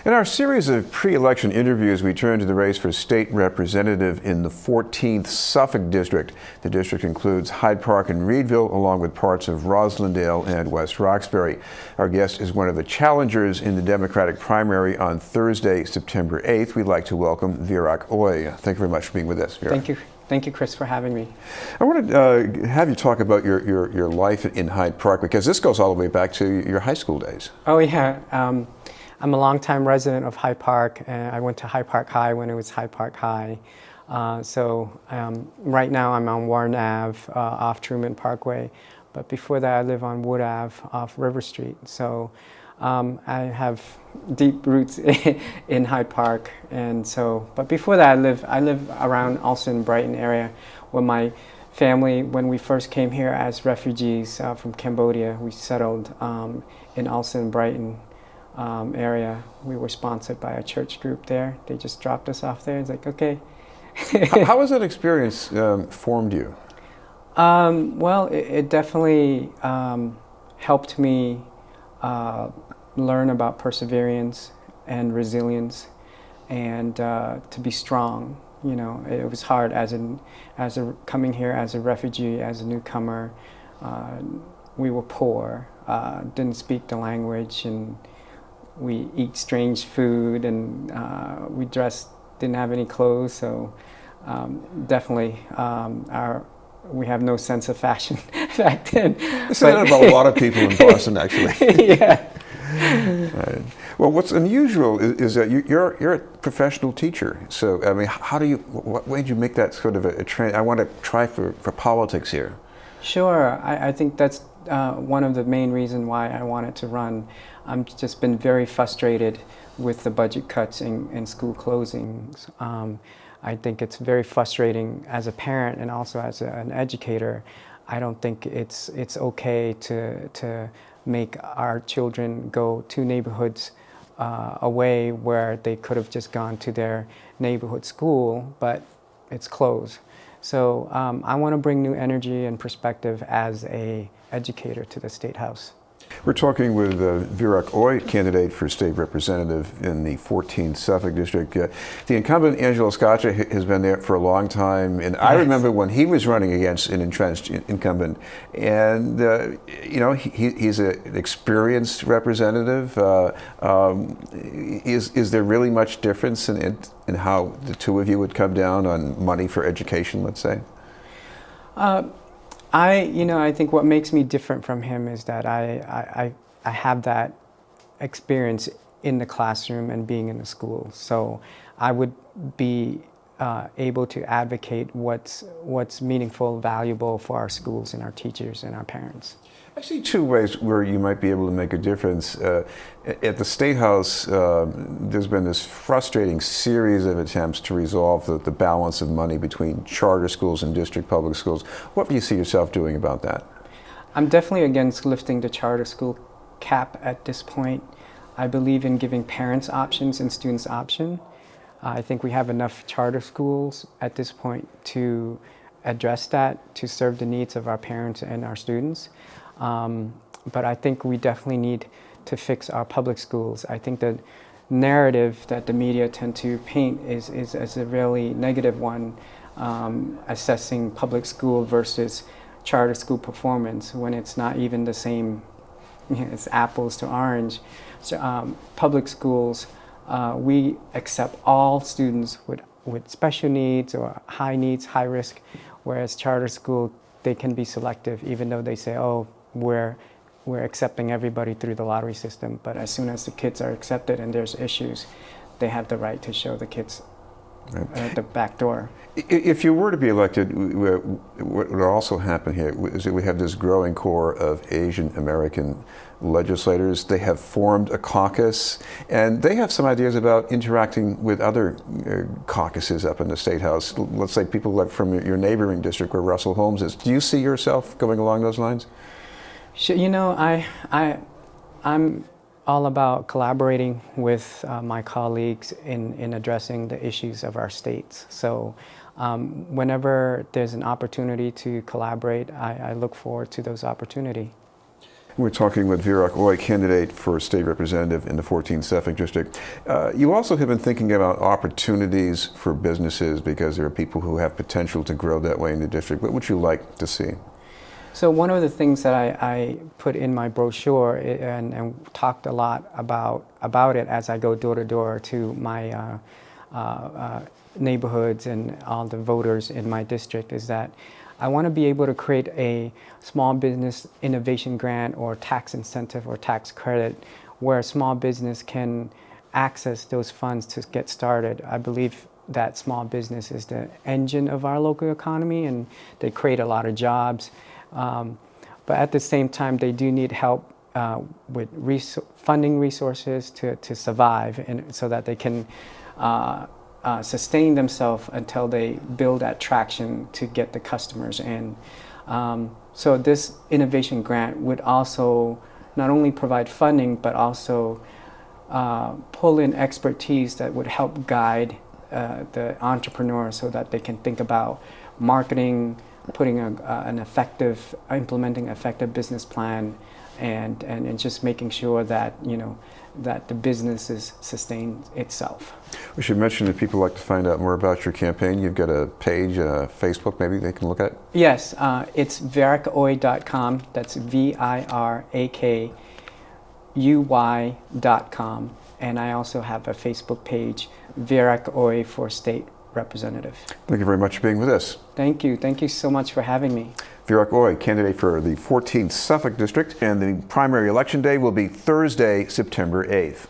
In our series of pre-election interviews, we turn to the race for state representative in the 14th Suffolk district. The district includes Hyde Park and Readville, along with parts of Roslindale and West Roxbury. Our guest is one of the challengers in the Democratic primary on Thursday, September 8th. We'd like to welcome Virak. Thank you very much for being with us, Virak. Thank you. Thank you, Chris, for having me. I want to have you talk about your life in Hyde Park, because this goes all the way back to your high school days. Oh, yeah. I'm a longtime resident of Hyde Park, and I went to Hyde Park High when it was Hyde Park High. Right now I'm on Warren Ave off Truman Parkway, but before that I live on Wood Ave off River Street. So I have deep roots in Hyde Park, but before that I live around Alston, Brighton area, where my family, when we first came here as refugees from Cambodia, we settled in Alston, Brighton area. We were sponsored by a church group there. They just dropped us off there. It's like, okay. How has that experience formed you? Well, it definitely helped me learn about perseverance and resilience, and to be strong. You know, it was hard coming here as a refugee, as a newcomer. We were poor, didn't speak the language, and we eat strange food, and we didn't have any clothes, so definitely we have no sense of fashion back then. You say that about a lot of people in Boston, actually. Yeah. Right. Well, what's unusual is that you're a professional teacher. So, I mean, what way did you make that sort of a trend? I want to try for politics here. Sure. I think that's one of the main reasons why I wanted to run. I've just been very frustrated with the budget cuts and school closings. I think it's very frustrating as a parent and also as an educator. I don't think it's okay to make our children go to neighborhoods away where they could have just gone to their neighborhood school, but it's closed. So I want to bring new energy and perspective as an educator to the State House. We're talking with Virak, candidate for state representative in the 14th Suffolk district. The incumbent, Angelo Scaccia, has been there for a long time, and I remember when he was running against an entrenched incumbent, and he's an experienced representative. Is there really much difference in how the two of you would come down on money for education, let's say? I think what makes me different from him is that I have that experience in the classroom and being in the school. So I would be able to advocate what's meaningful, valuable for our schools and our teachers and our parents. I see two ways where you might be able to make a difference. At the State House, there's been this frustrating series of attempts to resolve the balance of money between charter schools and district public schools. What do you see yourself doing about that? I'm definitely against lifting the charter school cap at this point. I believe in giving parents options and students options. I think we have enough charter schools at this point to address that, to serve the needs of our parents and our students. But I think we definitely need to fix our public schools. I think the narrative that the media tend to paint is a really negative one, assessing public school versus charter school performance when it's not even the same. It's apples to orange. So public schools, we accept all students with special needs or high needs, high risk, whereas charter school, they can be selective, even though they say, oh, we're accepting everybody through the lottery system, but as soon as the kids are accepted and there's issues, they have the right to show the kids at the back door. If you were to be elected, what would also happen here is that we have this growing core of Asian American legislators. They have formed a caucus, and they have some ideas about interacting with other caucuses up in the State House. Let's say people like from your neighboring district where Russell Holmes is. Do you see yourself going along those lines? You know, I'm all about collaborating with my colleagues in addressing the issues of our states. So whenever there's an opportunity to collaborate, I look forward to those opportunities. We're talking with Virak Oy, candidate for state representative in the 14th Suffolk District. You also have been thinking about opportunities for businesses because there are people who have potential to grow that way in the district. What would you like to see? So one of the things that I put in my brochure and talked a lot about it as I go door to door to my neighborhoods and all the voters in my district is that I want to be able to create a small business innovation grant or tax incentive or tax credit where a small business can access those funds to get started. I believe that small business is the engine of our local economy and they create a lot of jobs. But at the same time, they do need help with funding resources to survive and so that they can sustain themselves until they build that traction to get the customers in. So this innovation grant would also not only provide funding, but also pull in expertise that would help guide the entrepreneur so that they can think about marketing, implementing an effective business plan, and just making sure that that the business sustains itself. We should mention that people like to find out more about your campaign. You've got a page, Facebook, maybe they can look at. Yes, it's virakuy.com. That's VIRAKUY.com, and I also have a Facebook page, Virak Oy for State Representative. Thank you very much for being with us. Thank you. Thank you so much for having me. Virak Oy, candidate for the 14th Suffolk District, and the primary election day will be Thursday, September 8th.